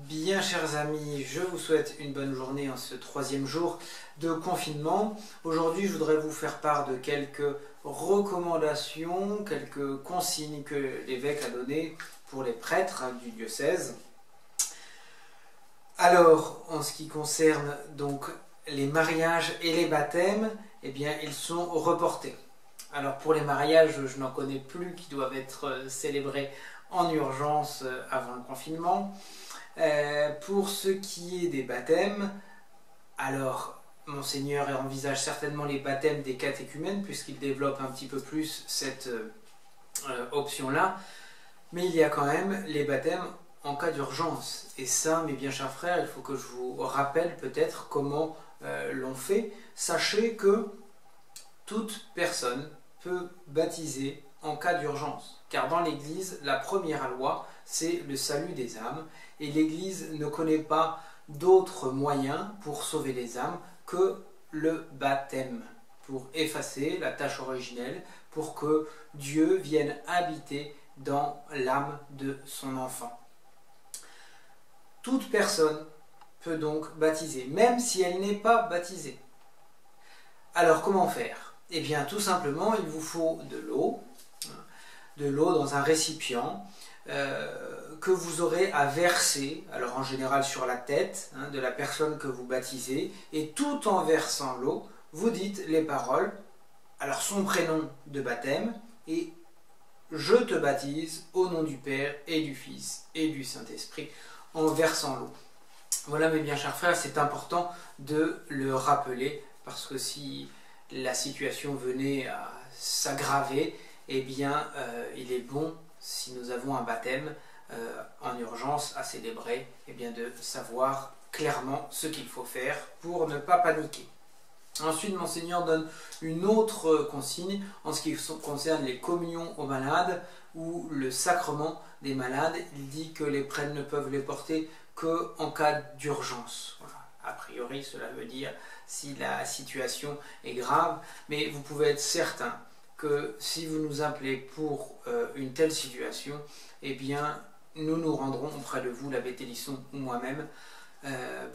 Bien chers amis, je vous souhaite une bonne journée en ce troisième jour de confinement. Aujourd'hui, je voudrais vous faire part de quelques recommandations, quelques consignes que l'évêque a données pour les prêtres du diocèse. Alors, en ce qui concerne donc les mariages et les baptêmes, eh bien, ils sont reportés. Alors pour les mariages, je n'en connais plus qui doivent être célébrés en urgence avant le confinement. Pour ce qui est des baptêmes, alors Monseigneur envisage certainement les baptêmes des catéchumènes puisqu'il développe un petit peu plus cette option-là, mais il y a quand même les baptêmes en cas d'urgence. Et ça, mes bien chers frères, il faut que je vous rappelle peut-être comment l'on fait. Sachez que toute personne peut baptiser en cas d'urgence. Car dans l'Église, la première loi, c'est le salut des âmes. Et l'Église ne connaît pas d'autres moyens pour sauver les âmes que le baptême, pour effacer la tâche originelle, pour que Dieu vienne habiter dans l'âme de son enfant. Toute personne peut donc baptiser, même si elle n'est pas baptisée. Alors comment faire? Eh bien tout simplement, il vous faut de l'eau dans un récipient que vous aurez à verser, alors en général sur la tête de la personne que vous baptisez, et tout en versant l'eau, vous dites les paroles, alors son prénom de baptême, et je te baptise au nom du Père et du Fils et du Saint-Esprit, en versant l'eau. Voilà mes bien chers frères, c'est important de le rappeler, parce que si la situation venait à s'aggraver, eh bien il est bon, si nous avons un baptême en urgence à célébrer, eh bien de savoir clairement ce qu'il faut faire pour ne pas paniquer. Ensuite, Monseigneur donne une autre consigne en ce qui concerne les communions aux malades ou le sacrement des malades. Il dit que les prêtres ne peuvent les porter qu'en cas d'urgence. Voilà. A priori, cela veut dire si la situation est grave, mais vous pouvez être certain que si vous nous appelez pour une telle situation, eh bien, nous nous rendrons auprès de vous, l'abbé Télisson ou moi-même,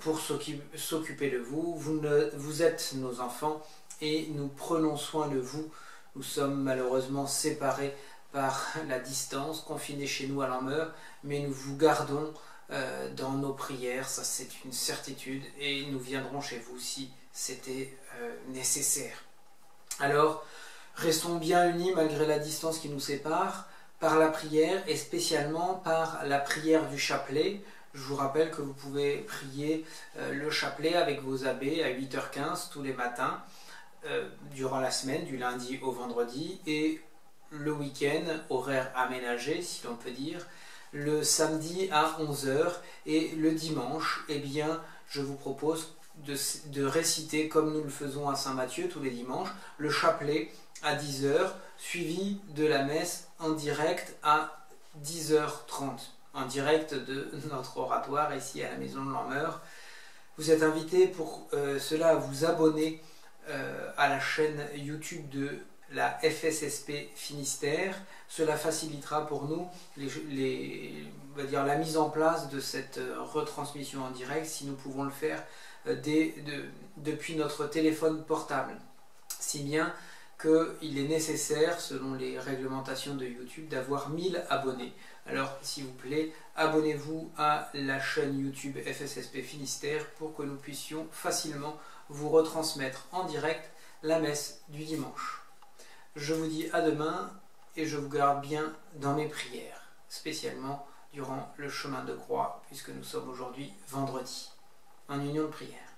pour s'occuper de vous. Vous êtes nos enfants et nous prenons soin de vous. Nous sommes malheureusement séparés par la distance, confinés chez nous à l'Emmeure, mais nous vous gardons dans nos prières, ça c'est une certitude, et nous viendrons chez vous si c'était nécessaire. Alors, restons bien unis malgré la distance qui nous sépare, par la prière et spécialement par la prière du chapelet. Je vous rappelle que vous pouvez prier le chapelet avec vos abbés à 8h15 tous les matins, durant la semaine, du lundi au vendredi, et le week-end, horaire aménagé si l'on peut dire, le samedi à 11h, et le dimanche, eh bien, je vous propose de réciter, comme nous le faisons à Saint-Matthieu tous les dimanches, le chapelet à 10h, suivi de la messe en direct à 10h30, en direct de notre oratoire ici à la maison de l'Emmeure. Vous êtes invités pour cela à vous abonner à la chaîne YouTube de la FSSP Finistère. Cela facilitera pour nous on va dire, la mise en place de cette retransmission en direct si nous pouvons le faire depuis notre téléphone portable. Si bien qu'il est nécessaire, selon les réglementations de YouTube, d'avoir 1000 abonnés. Alors, s'il vous plaît, abonnez-vous à la chaîne YouTube FSSP Finistère pour que nous puissions facilement vous retransmettre en direct la messe du dimanche. Je vous dis à demain et je vous garde bien dans mes prières, spécialement durant le chemin de croix, puisque nous sommes aujourd'hui vendredi, en union de prière.